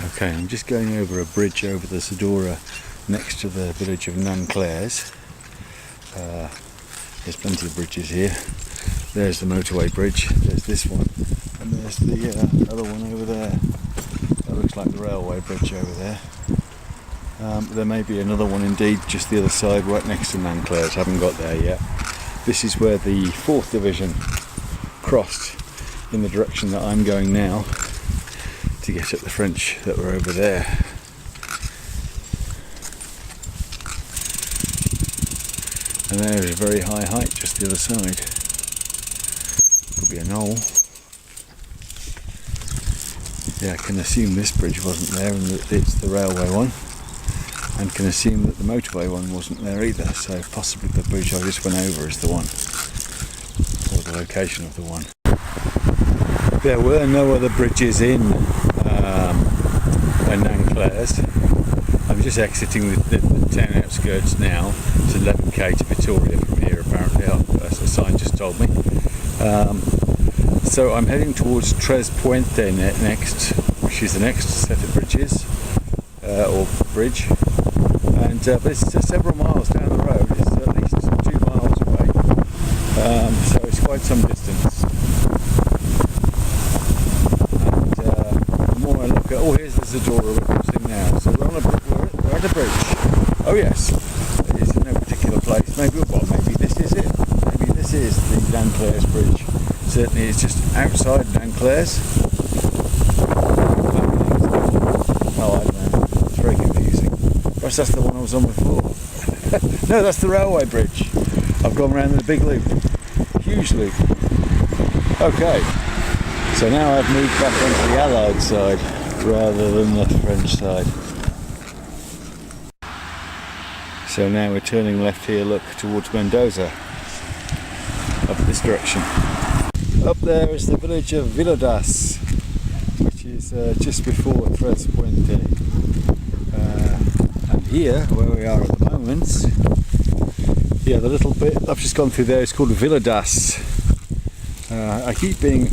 Okay, I'm just going over a bridge over the Zadorra next to the village of Nanclares. There's plenty of bridges here. There's the motorway bridge, there's this one, and there's the other one over there. That looks like the railway bridge over there. There may be another one indeed just the other side right next to Nanclares. Haven't got there yet. This is where the 4th Division crossed in the direction that I'm going now to get at the French that were over there. And there's a very high height just the other side. Could be a knoll. Yeah, I can assume this bridge wasn't there and that it's the railway one. And can assume that the motorway one wasn't there either. So possibly the bridge I just went over is the one. Or the location of the one. There were no other bridges in Nanclares. I'm just exiting the town outskirts now. It's 11k to Vitoria from here apparently, as the sign just told me. So I'm heading towards Tres Puente next, which is the next set of bridges, or bridge. And but it's several miles down the road. It's at least 2 miles away. So it's quite some distance. Oh, here's the Zadorra we're crossing now. So we're at a bridge. Oh yes, it's in no particular place. Maybe this is it. Maybe this is the Nanclares bridge. Certainly it's just outside Nanclares. Oh, I don't know. It's very confusing. Perhaps that's the one I was on before. No, that's the railway bridge. I've gone around in a big loop. Huge loop. Okay. So now I've moved back onto the Allied side rather than the French side. So now we're turning left here, look, towards Mendoza, up this direction. Up there is the village of Vilodas, which is just before Tres Puente. And here, where we are at the moment, yeah, the little bit I've just gone through there is called Vilodas. I keep being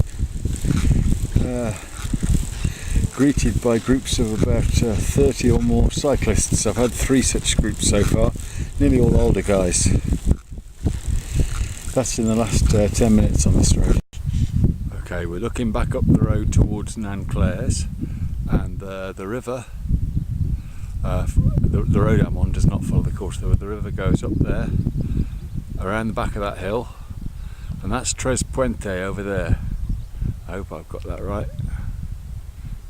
greeted by groups of about 30 or more cyclists. I've had 3 such groups so far, nearly all older guys. That's in the last 10 minutes on this road. Okay, we're looking back up the road towards Nanclares, and the river, the road I'm on does not follow the course, the river goes up there, around the back of that hill, and that's Tres Puente over there. I hope I've got that right.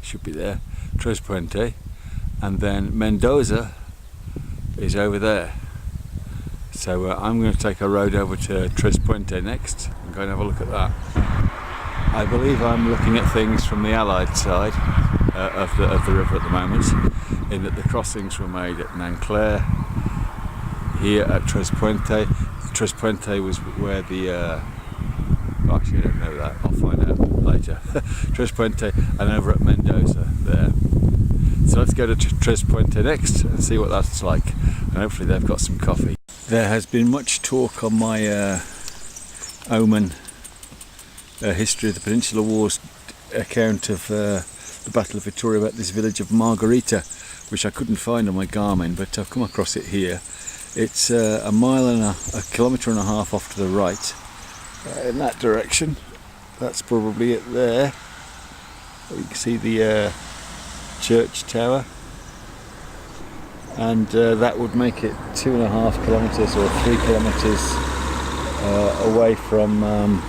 Should be there. Tres Puente, and then Mendoza is over there. So I'm going to take a road over to Tres Puente next and go and have a look at that. I believe I'm looking at things from the Allied side of the river at the moment, in that the crossings were made at Nanclares, here at Tres Puente. Tres Puente was where the actually I don't know that, I'll find out later. Tres Puente, and over at Mendoza there. So let's go to Tres Puente next and see what that's like, and hopefully they've got some coffee. There has been much talk on my Oman history of the Peninsular Wars account of the Battle of Vittoria about this village of Margherita, which I couldn't find on my Garmin, but I've come across it here. It's a kilometre and a half off to the right. In that direction, that's probably it there. You can see the church tower, and that would make it 2.5 kilometres or 3 kilometres away from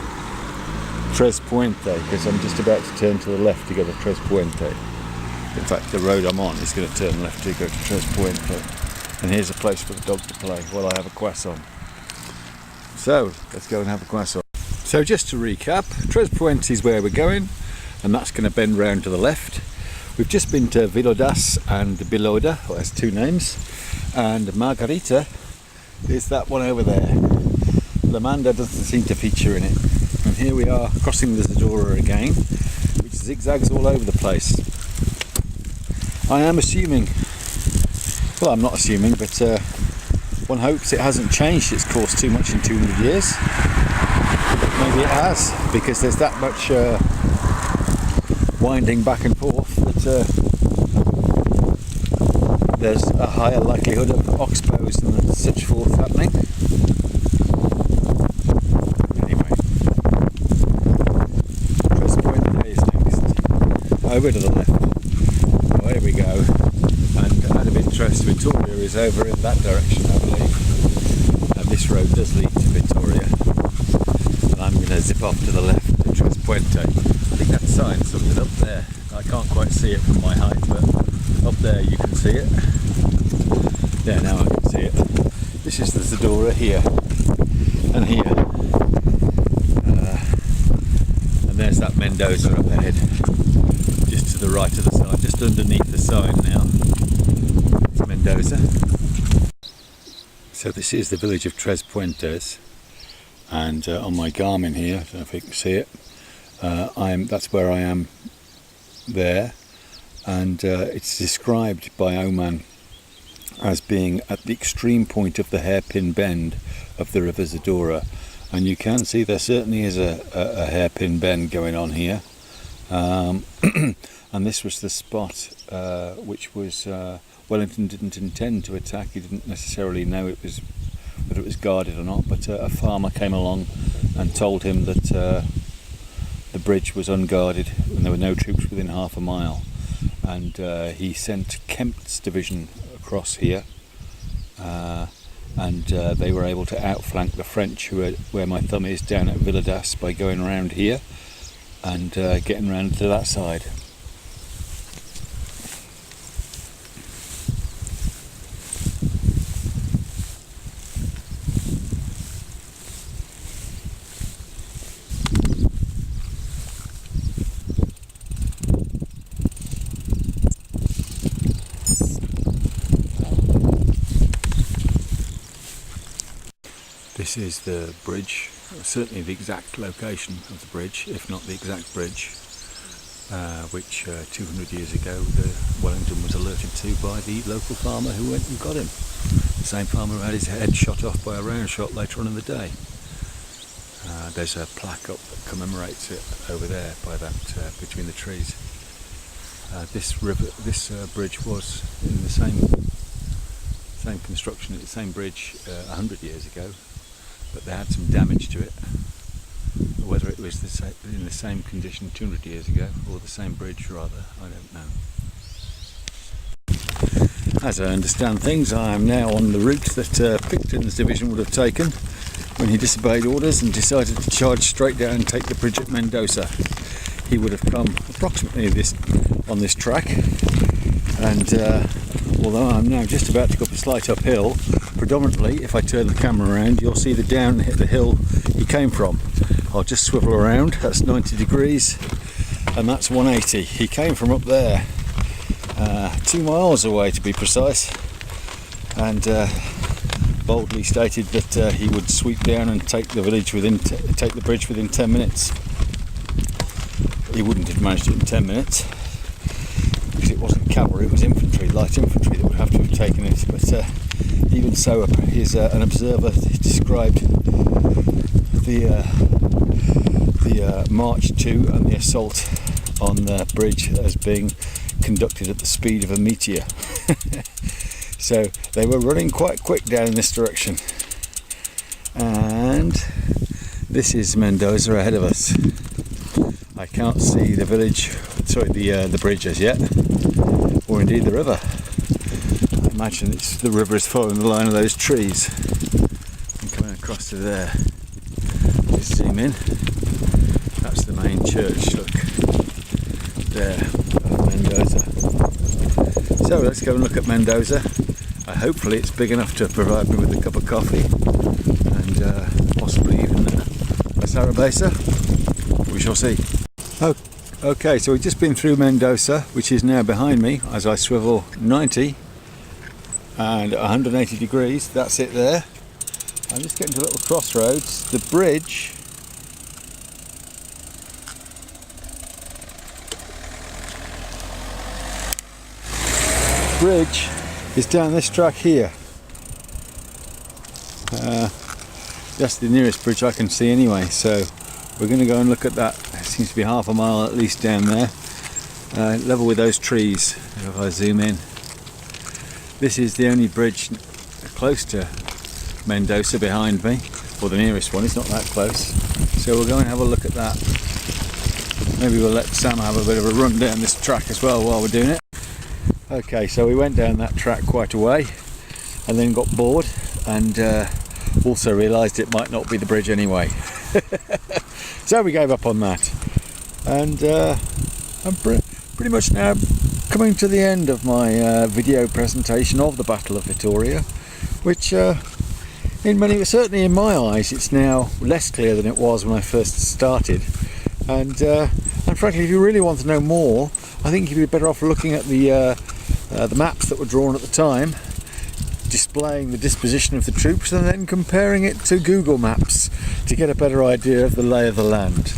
Tres Puente, because I'm just about to turn to the left to go to Tres Puente. In fact, the road I'm on is going to turn left to go to Tres Puente, and here's a place for the dog to play while I have a croissant. So let's go and have a croissant. So just to recap, Tres Puente is where we're going, and that's going to bend round to the left. We've just been to Vilodas and Biloda, well, that's 2 names, and Margherita is that one over there. Lamanda doesn't seem to feature in it. And here we are crossing the Zadorra again, which zigzags all over the place. I am assuming, well, I'm not assuming, but one hopes it hasn't changed its course too much in 200 years. Maybe it has, because there's that much winding back and forth that there's a higher likelihood of oxbows and such forth happening. Anyway, Tres Puente is next. Over to the left. Away we go. And out of interest, Victoria is over in that direction, I believe. And this road does lead to Victoria. And I'm going to zip off to the left to Tres Puente. I think that sign's something up there. I can't quite see it from my height, but up there you can see it. Yeah, now I can see it. This is the Zadorra here and here. And there's that Mendoza up ahead, just to the right of the sign, just underneath the sign now. It's Mendoza. So this is the village of Tres Puentes, and on my Garmin here, I don't know if you can see it, that's where I am there, and it's described by Oman as being at the extreme point of the hairpin bend of the river Zadorra, and you can see there certainly is a hairpin bend going on here, and this was the spot which was Wellington didn't intend to attack. He didn't necessarily know whether it was guarded or not, but a farmer came along and told him that the bridge was unguarded and there were no troops within half a mile, and he sent Kempt's division across here, and they were able to outflank the French, where my thumb is, down at Villadas, by going around here and getting round to that side. This is the bridge, certainly the exact location of the bridge, if not the exact bridge, which 200 years ago Wellington was alerted to by the local farmer who went and got him. The same farmer who had his head shot off by a round shot later on in the day. There's a plaque up that commemorates it over there by that between the trees. This bridge was in the same construction, the same bridge 100 years ago. But they had some damage to it. Whether it was in the same condition 200 years ago, or the same bridge rather, I don't know. As I understand things, I am now on the route that Picton's division would have taken when he disobeyed orders and decided to charge straight down and take the bridge at Mendoza. He would have come approximately on this track, and although I'm now just about to go up a slight uphill, predominantly, if I turn the camera around, you'll see the hill he came from. I'll just swivel around, that's 90 degrees, and that's 180. He came from up there, 2 miles away to be precise, and boldly stated that he would sweep down and take the bridge within 10 minutes. He wouldn't have managed it in 10 minutes, because it wasn't cavalry, it was infantry, light infantry, that would have to have taken it. But even so, an observer described the march to and the assault on the bridge as being conducted at the speed of a meteor. So they were running quite quick down in this direction, and this is Mendoza ahead of us. I can't see the bridge as yet, or indeed the river. I imagine the river is following the line of those trees and coming across to there. Just zoom in. That's the main church, look, there, of Mendoza. So let's go and look at Mendoza. Hopefully it's big enough to provide me with a cup of coffee and possibly even a Sarabesa. We shall see. Okay, so we've just been through Mendoza, which is now behind me as I swivel 90 and 180 degrees. That's it there. I'm just getting to a little crossroads. The bridge is down this track here. That's the nearest bridge I can see anyway, so we're going to go and look at that. It seems to be half a mile at least down there, level with those trees. If I zoom in, This is the only bridge close to Mendoza behind me, or the nearest one. It's not that close, so we'll go and have a look at that. Maybe we'll let Sam have a bit of a run down this track as well while we're doing it. Okay, so we went down that track quite a way and then got bored, and also realised it might not be the bridge anyway. So we gave up on that, and I'm pretty much now coming to the end of my video presentation of the Battle of Vittoria, which certainly in my eyes it's now less clear than it was when I first started, and frankly, if you really want to know more, I think you'd be better off looking at the maps that were drawn at the time, displaying the disposition of the troops, and then comparing it to Google Maps to get a better idea of the lay of the land.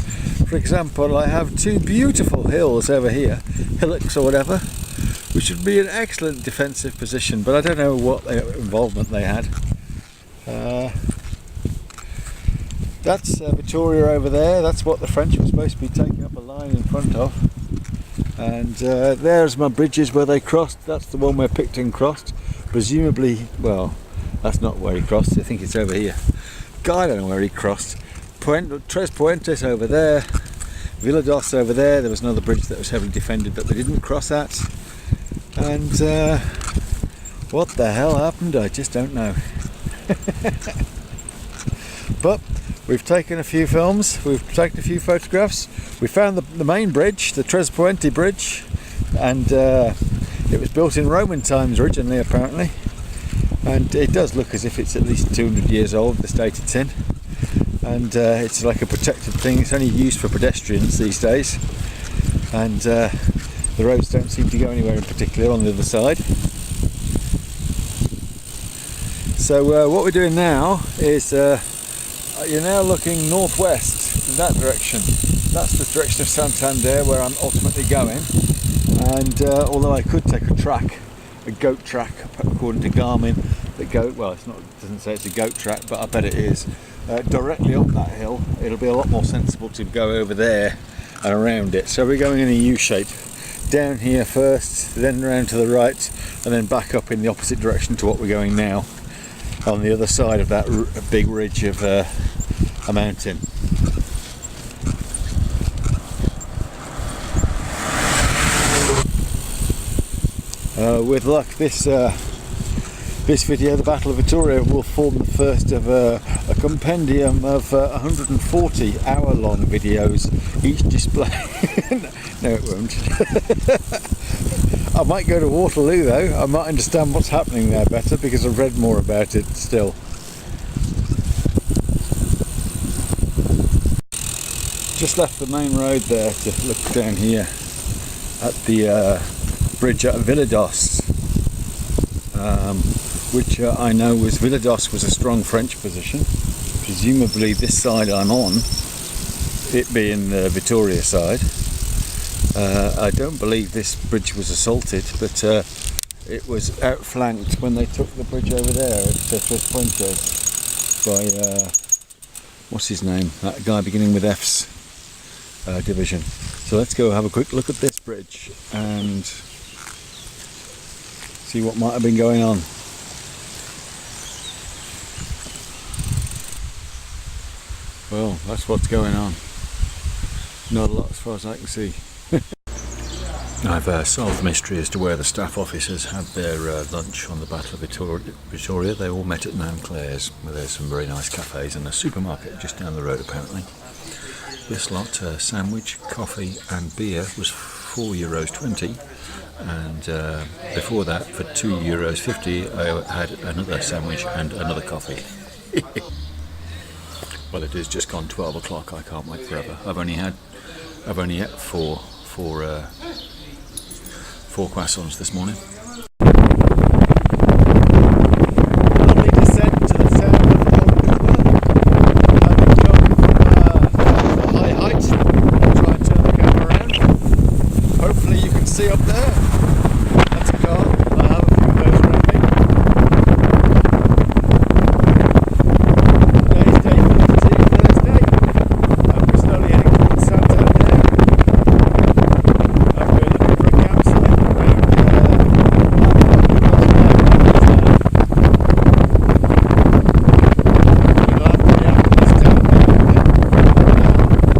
For example, I have two beautiful hills over here, hillocks or whatever, which would be an excellent defensive position, but I don't know what involvement they had. That's Vittoria over there. That's what the French were supposed to be taking up a line in front of. And there's my bridges where they crossed. That's the one where Picton crossed. Presumably, well, that's not where he crossed. I think it's over here. God, I don't know where he crossed. Tres Puentes over there. Villados over there. There was another bridge that was heavily defended that they didn't cross at. And what the hell happened? I just don't know. But we've taken a few films, we've taken a few photographs. We found the main bridge, the Tres Puente bridge, and it was built in Roman times originally, apparently, and it does look as if it's at least 200 years old, the state it's in, and it's like a protected thing. It's only used for pedestrians these days, and the roads don't seem to go anywhere in particular on the other side. So what we're doing now is you're now looking northwest in that direction. That's the direction of Santander, where I'm ultimately going. And although I could take a goat track, according to Garmin, well, it doesn't say it's a goat track, but I bet it is, directly up that hill, it'll be a lot more sensible to go over there and around it. So we're going in a U shape, down here first, then around to the right, and then back up in the opposite direction to what we're going now, on the other side of that big ridge of a mountain. With luck, this video, the Battle of Vittoria, will form the first of a compendium of 140 hour-long videos, each display. No, it won't. I might go to Waterloo though. I might understand what's happening there better because I've read more about it still. Just left the main road there to look down here at the bridge at Villados, which I know Villados was a strong French position. Presumably this side I'm on, it being the Vittoria side. I don't believe this bridge was assaulted, but it was outflanked when they took the bridge over there at Tres Puentes by, what's his name, that guy beginning with F's division. So let's go have a quick look at this bridge and see what might have been going on. Well, that's what's going on. Not a lot as far as I can see. I've solved the mystery as to where the staff officers had their lunch on the Battle of Vittoria. They all met at Nan Claire's, where there's some very nice cafes and a supermarket just down the road apparently. This lot, sandwich, coffee and beer, was €4.20, and before that, for €2.50, I had another sandwich and another coffee. Well, it is just gone 12 o'clock. I can't wait forever. I've only had four croissants this morning. Lovely descent to the sound of having come from a high height. I'll try and turn the camera around. Hopefully you can see up there.